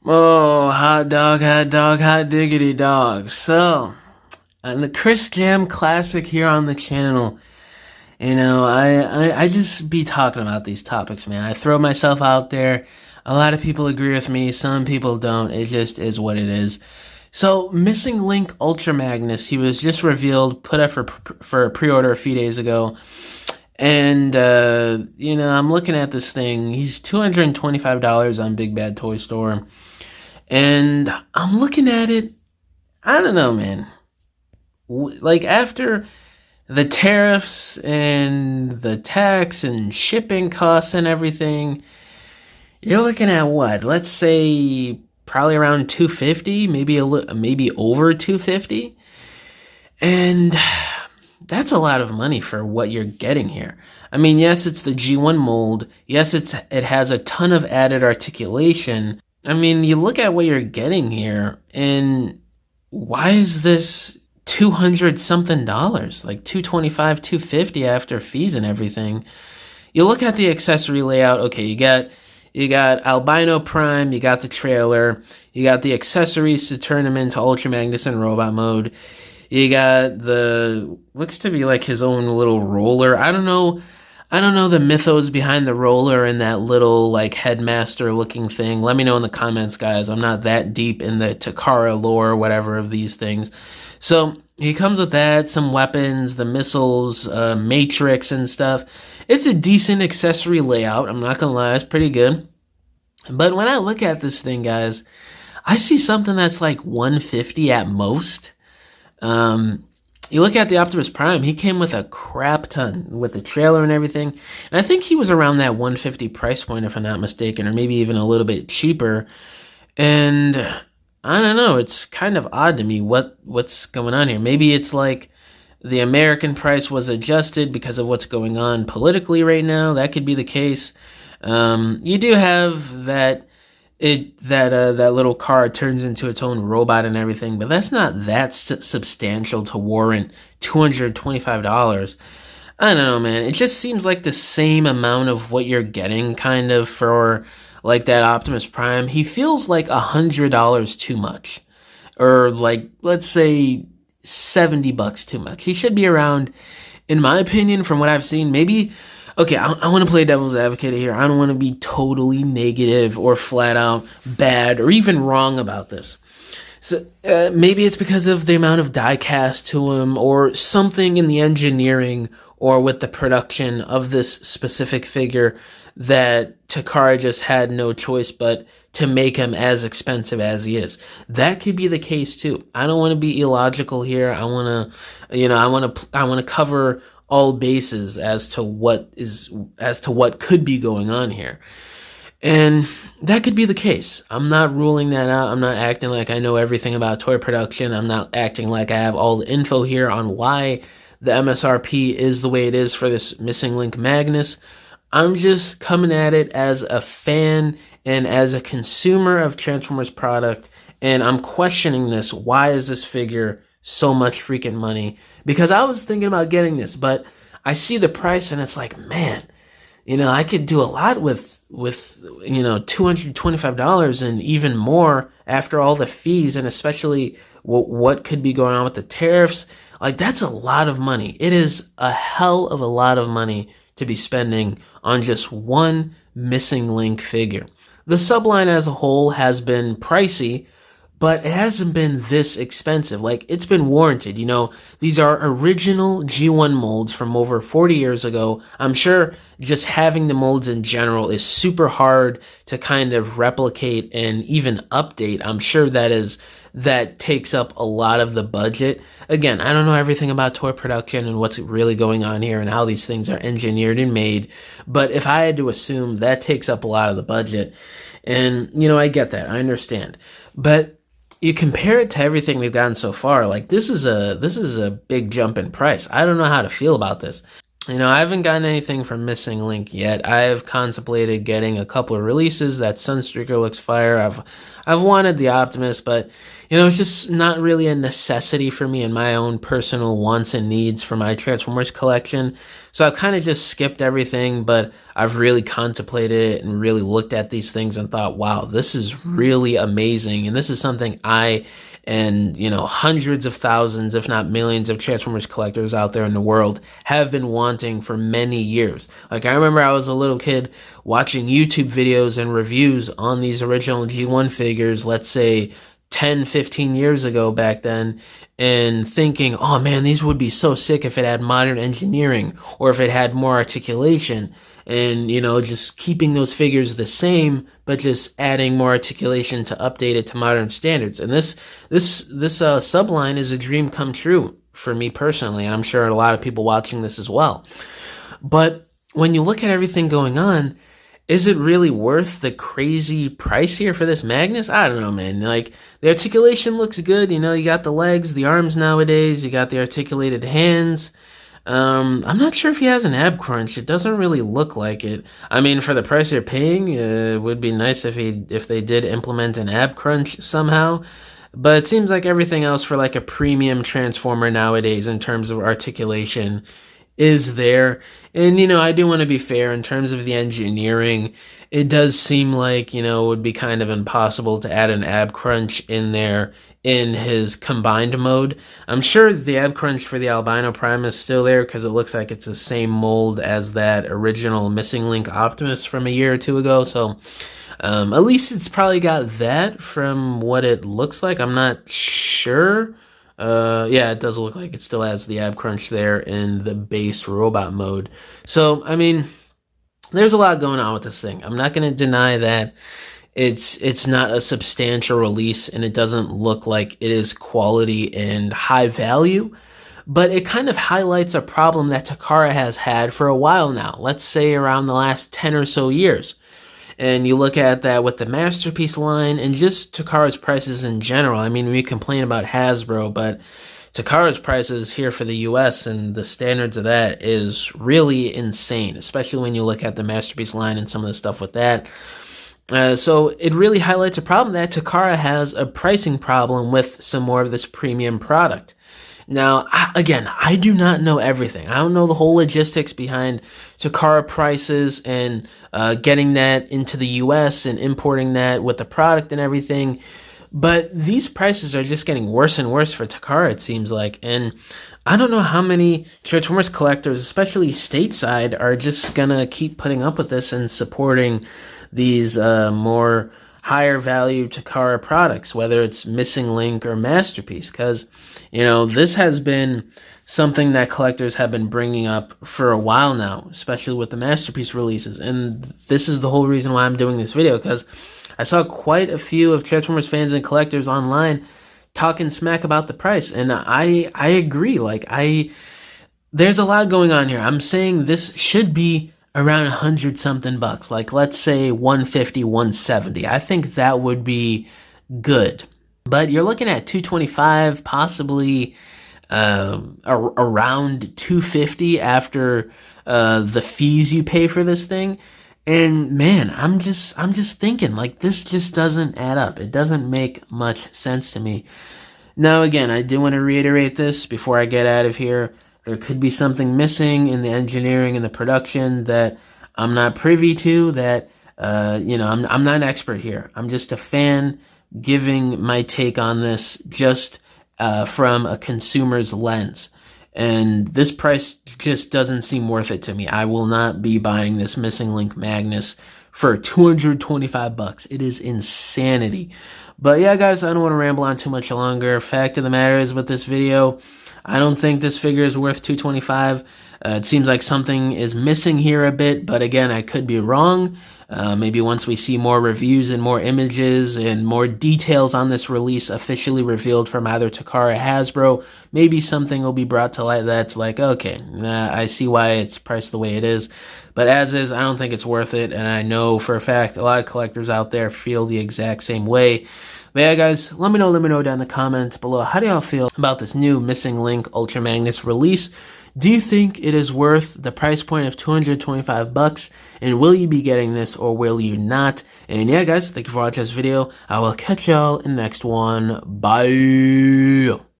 Oh, hot dog, hot diggity dog. So, on the chrisjaammm Classic here on the channel, I just be talking about these topics, man. I throw myself out there. A lot of people agree with me, some people don't. It just is what it is. So, Missing Link Ultra Magnus, he was just revealed, put up for a pre-order a few days ago. And, I'm looking at this thing. He's $225 on Big Bad Toy Store. And I'm looking at it. I don't know, man. Like, after the tariffs and the tax and shipping costs and everything, you're looking at what? Let's say probably around 250, maybe over 250. And that's a lot of money for what you're getting here. I mean, yes, it's the G1 mold. Yes, it has a ton of added articulation. I mean, you look at what you're getting here, and why is this 200 something dollars? Like 225, 250 after fees and everything. You look at the accessory layout. Okay, you got Albino Prime, you got the trailer, you got the accessories to turn him into Ultra Magnus and robot mode. You got looks to be like his own little roller. I don't know the mythos behind the roller and that little like headmaster looking thing. Let me know in the comments, guys. I'm not that deep in the Takara lore or whatever of these things. So he comes with that, some weapons, the missiles, matrix and stuff. It's a decent accessory layout. I'm not gonna lie, it's pretty good. But when I look at this thing, guys, I see something that's like 150 at most. You look at the Optimus Prime, he came with a crap ton with the trailer and everything. And I think he was around that 150 price point, if I'm not mistaken, or maybe even a little bit cheaper. And I don't know, it's kind of odd to me what's going on here. Maybe it's like the American price was adjusted because of what's going on politically right now. That could be the case. You do have that little car turns into its own robot and everything, but that's not that substantial to warrant $225. I don't know, man. It just seems like the same amount of what you're getting kind of for like that Optimus Prime. He feels like $100 too much, or like, let's say $70 too much. He should be around, in my opinion, from what I've seen, maybe. Okay, I want to play devil's advocate here. I don't want to be totally negative or flat out bad or even wrong about this. So maybe it's because of the amount of die cast to him or something in the engineering or with the production of this specific figure that Takara just had no choice but to make him as expensive as he is. That could be the case too. I don't want to be illogical here. I want to cover all bases as to what could be going on here. And that could be the case. I'm not ruling that out. I'm not acting like I know everything about toy production. I'm not acting like I have all the info here on why the MSRP is the way it is for this Missing Link Magnus. I'm just coming at it as a fan and as a consumer of Transformers product, and I'm questioning this. Why is this figure so much freaking money? Because I was thinking about getting this, but I see the price and it's like, man, I could do a lot with $225 and even more after all the fees, and especially what could be going on with the tariffs. Like, that's a lot of money. It is a hell of a lot of money to be spending on just one Missing Link figure. The subline as a whole has been pricey, but it hasn't been this expensive. Like, it's been warranted. These are original G1 molds from over 40 years ago. I'm sure just having the molds in general is super hard to kind of replicate and even update. I'm sure that takes up a lot of the budget. Again, I don't know everything about toy production and what's really going on here and how these things are engineered and made, but if I had to assume, that takes up a lot of the budget. And, I get that. I understand. But you compare it to everything we've gotten so far, like this is a big jump in price. I don't know how to feel about this. I haven't gotten anything from Missing Link yet. I have contemplated getting a couple of releases. That Sunstreaker looks fire. I've wanted the Optimus, but it's just not really a necessity for me in my own personal wants and needs for my Transformers collection. So I've kind of just skipped everything, but I've really contemplated it and really looked at these things and thought, wow, this is really amazing. And this is something I and hundreds of thousands, if not millions, of Transformers collectors out there in the world have been wanting for many years. Like, I remember I was a little kid watching YouTube videos and reviews on these original G1 figures, let's say 10, 15 years ago back then, and thinking, oh man, these would be so sick if it had modern engineering or if it had more articulation. And, just keeping those figures the same, but just adding more articulation to update it to modern standards. And this subline is a dream come true for me personally, and I'm sure a lot of people watching this as well. But when you look at everything going on, is it really worth the crazy price here for this Magnus? I don't know, man. Like, the articulation looks good. You got the legs, the arms nowadays. You got the articulated hands. I'm not sure if he has an ab crunch. It doesn't really look like it. I mean, for the price you're paying, it would be nice if they did implement an ab crunch somehow. But it seems like everything else for like a premium Transformer nowadays in terms of articulation is there. And, I do want to be fair in terms of the engineering. It does seem like, it would be kind of impossible to add an ab crunch in there in his combined mode. I'm sure the ab crunch for the Albino Prime is still there because it looks like it's the same mold as that original Missing Link Optimus from a year or two ago. So at least it's probably got that from what it looks like. I'm not sure. Yeah, it does look like it still has the ab crunch there in the base robot mode. So, I mean, there's a lot going on with this thing. I'm not going to deny that it's not a substantial release and it doesn't look like it is quality and high value, but it kind of highlights a problem that Takara has had for a while now. Let's say around the last 10 or so years. And you look at that with the Masterpiece line and just Takara's prices in general. I mean, we complain about Hasbro, but Takara's prices here for the US and the standards of that is really insane, especially when you look at the Masterpiece line and some of the stuff with that. So it really highlights a problem that Takara has a pricing problem with some more of this premium product. Now, again, I do not know everything. I don't know the whole logistics behind Takara prices and getting that into the US and importing that with the product and everything. But these prices are just getting worse and worse for Takara, it seems like. And I don't know how many Transformers collectors, especially stateside, are just going to keep putting up with this and supporting these more higher value Takara products, whether it's Missing Link or Masterpiece, because this has been something that collectors have been bringing up for a while now, especially with the Masterpiece releases. And this is the whole reason why I'm doing this video, because I saw quite a few of Transformers fans and collectors online talking smack about the price, and I agree. There's a lot going on here. I'm saying this should be around 100 something bucks, like let's say 150, 170. I think that would be good. But you're looking at 225, possibly around 250 after the fees you pay for this thing. And man, I'm just thinking, like, this just doesn't add up. It doesn't make much sense to me. Now, again, I do want to reiterate this before I get out of here. There could be something missing in the engineering and the production that I'm not privy to, that, I'm not an expert here. I'm just a fan giving my take on this just from a consumer's lens. And this price just doesn't seem worth it to me. I will not be buying this Missing Link Magnus for 225 bucks. It is insanity. But yeah, guys, I don't want to ramble on too much longer. Fact of the matter is, with this video, I don't think this figure is worth 225. It seems like something is missing here a bit, but again, I could be wrong. Maybe once we see more reviews and more images and more details on this release officially revealed from either Takara or Hasbro, maybe something will be brought to light that's like, okay, I see why it's priced the way it is. But as is, I don't think it's worth it, and I know for a fact a lot of collectors out there feel the exact same way. But yeah, guys, let me know down in the comments below. How do y'all feel about this new Missing Link Ultra Magnus release? Do you think it is worth the price point of $225? And will you be getting this or will you not? And yeah, guys, thank you for watching this video. I will catch y'all in the next one. Bye.